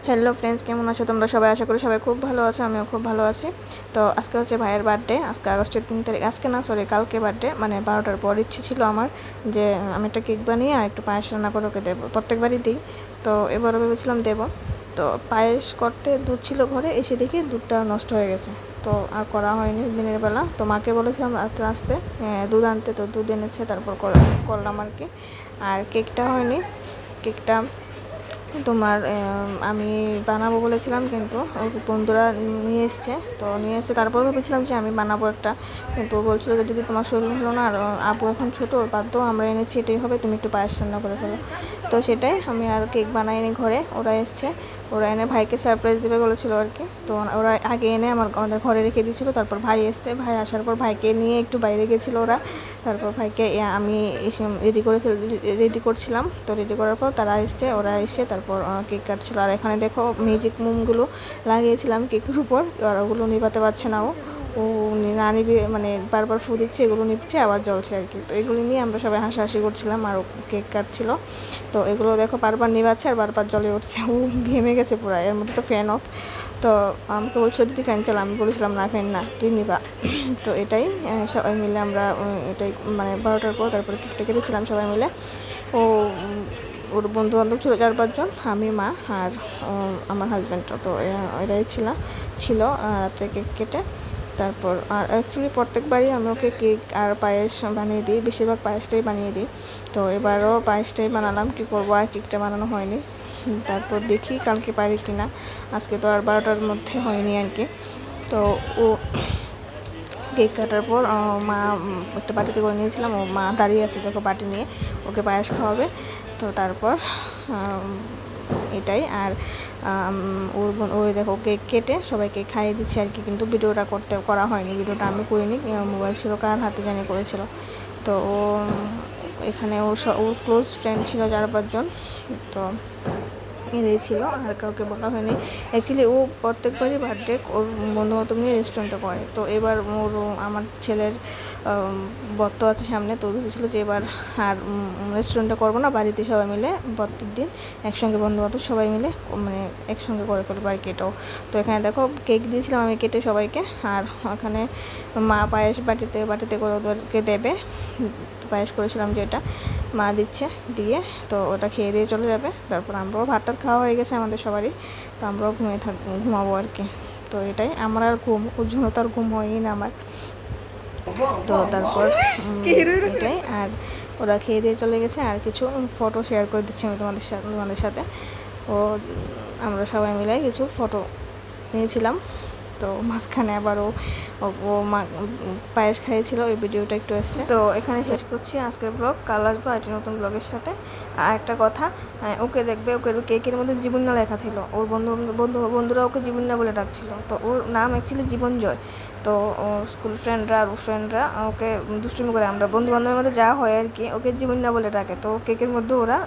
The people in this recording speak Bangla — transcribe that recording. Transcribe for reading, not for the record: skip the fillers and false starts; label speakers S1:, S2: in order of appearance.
S1: হ্যালো ফ্রেন্ডস, কেমন আছো তোমরা সবাই? আশা করি সবাই খুব ভালো আছো, আমিও খুব ভালো আছি। তো আজকে হচ্ছে ভাইয়ের বার্থডে, আজকে আগস্টের 3 তারিখ। আজকে না, সরি, কালকে বার্থডে, মানে 12টার পর। ইচ্ছে ছিল আমার যে আমি একটা কেক বানিয়ে আর একটু পায়েস রান্না করে ওকে দেবো, প্রত্যেকবারই দিই। তো এবারও ভেবেছিলাম দেবো। তো পায়েস করতে দুধ ছিল ঘরে, এসে দেখি দুধটা নষ্ট হয়ে গেছে। তো আর করা হয়নি দিনের বেলা। তো মাকে বলেছিলাম রাত্রে আসতে দুধ আনতে, তো দুধ এনেছে, তারপর করলাম আর কি। আর কেকটা হয়নি। কেকটা তোমার আমি বানাবো বলেছিলাম, কিন্তু বন্ধুরা নিয়ে এসছে। তারপর ভেবেছিলাম যে আমি বানাবো একটা, কিন্তু ও বলছিল যে দিদি তোমার শরীর হলো না, আর আপু এখন ছোটো, বাধ্য, আমরা এনেছি, এটাই হবে, তুমি একটু পায়েস রান্না করে ফেলো। তো সেটাই আমি আর কেক বানাইনি ঘরে, ওরা এসছে। ওরা এনে ভাইকে সারপ্রাইজ দেবে বলেছিল আর কি। তো ওরা আগে এনে আমাদের ঘরে রেখে দিয়েছিলো। তারপর ভাই এসছে, ভাই আসার পর ভাইকে নিয়ে একটু বাইরে গেছিলো ওরা। তারপর ভাইকে আমি এসে রেডি করছিলাম। তো রেডি করার পর তারা এসছে, ওরা এসে তারপর কেক কাটছিল। আর এখানে দেখো মিউজিক মোমগুলো লাগিয়েছিলাম কেকের উপর, আর ওগুলো নিভাতে পারছে না ও না নিবি, মানে বারবার ফু দিচ্ছে, এগুলো নিচ্ছে আবার জ্বলছে আর কি। তো এগুলো নিয়ে আমরা সবাই হাসাহাসি করছিলাম, আর ও কেক কাটছিল। তো এগুলো দেখো বারবার নিভাচ্ছে আর বারবার জ্বলে উঠছে, ও ঘেমে গেছে পুরো। এর মধ্যে তো ফ্যান অফ। তো আমাকে বলছিল দিদি ফ্যান চালা, আমি বলেছিলাম না, ফ্যান না, তুই নিবা। তো এটাই সবাই মিলে আমরা এটাই, মানে 12টার পর তারপরে কেকটা কেটেছিলাম সবাই মিলে। ও ওর বন্ধু বান্ধব ছিল 4-5 জন, আমি, মা আর আমার হাজব্যান্ড। তো এরাই ছিল রাত্রে কেক কেটে। তারপর আর অ্যাকচুয়ালি প্রত্যেকবারই আমি ওকে কেক আর পায়েস বানিয়ে দিই, বেশিরভাগ পায়েসটাই বানিয়ে দিই। তো এবারও পায়েসটাই বানালাম, কী করবো, আর কেকটা বানানো হয়নি। তারপর দেখি কালকে পারি কি না। আজকে তো আর 12টার মধ্যে হয়নি আর কি। তো ও কেক কাটার পর মা একটা বাটিতে করে নিয়েছিলাম, ও মা দাঁড়িয়ে আছে দেখো বাটি নিয়ে, ওকে পায়েস খাওয়াবে। তো তারপর এটাই। আর ওই দেখো কেক কেটে সবাইকে খাইয়ে দিচ্ছে আর কি, কিন্তু ভিডিওটা করা হয়নি, ভিডিওটা আমি করিনি, মোবাইল ছিল কার হাতে জানি করেছিল। তো ও এখানে ওর ক্লোজ ফ্রেন্ড ছিল 4-5 জন। তো এরাই ছিল, আর কাউকে বলা হয়নি। অ্যাকচুয়ালি ও প্রত্যেকবারই বার্থডে ওর বন্ধুবান্ধব নিয়ে রেস্টুরেন্টে করে। তো এবার আমার ছেলের বর্ত আছে সামনে, তো ভেবেছিল যে এবার আর রেস্টুরেন্টে করবো না, বাড়িতে সবাই মিলে বর্তের দিন একসঙ্গে বন্ধুবান্ধব সবাই মিলে মানে একসঙ্গে করে ফেলবো আর কি এটাও। তো এখানে দেখো কেক দিয়েছিলাম আমি কেটে সবাইকে, আর ওখানে মা পায়েস বাটিতে করে ওদেরকে দেবে। পায়েস করেছিলাম যেটা, মা দিচ্ছে, দিয়ে তো ওটা খেয়ে দিয়ে চলে যাবে। তারপর আমরাও ভাতটা খাওয়া হয়ে গেছে আমাদের সবারই, তো আমরাও ঘুমাবো আর কি। তো এটাই আমার আর ওর জন্য তো আর ঘুম হয়নি না আমার। তো তারপর এটাই। আর ওরা খেয়ে দিয়ে চলে গেছে, আর কিছু ফটো শেয়ার করে দিচ্ছি আমি তোমাদের সাথে। ও আমরা সবাই মিলে কিছু ফটো নিয়েছিলাম। তো মাঝখানে আবার ও পায়েস খাইয়েছিল, ওই ভিডিওটা একটু এসছে। তো এখানে শেষ করছি আজকের ব্লগ, কাল আসবো একটি নতুন ব্লগের সাথে। আর একটা কথা, ওকে দেখবে, ওকে কেকের মধ্যে জীবন্যা লেখা ছিল, ওর বন্ধুরা ওকে জীবন্যা বলে ডাকছিল। তো ওর নাম অ্যাকচুয়ালি জীবনজয়। তো ওর স্কুল ফ্রেন্ডরা আর ওর ফ্রেন্ডরা ওকে দুষ্টুমি করে, আমরা বন্ধু বান্ধবের মধ্যে যা হয় আর কি, ওকে জীবন্যা বলে ডাকে। তো কেকের মধ্যে ওরা